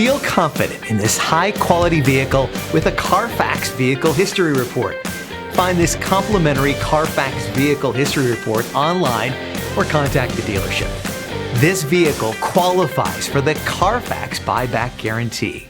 Feel confident in this high-quality vehicle with a Carfax Vehicle History Report. Find this complimentary Carfax Vehicle History Report online or contact the dealership. This vehicle qualifies for the Carfax Buyback Guarantee.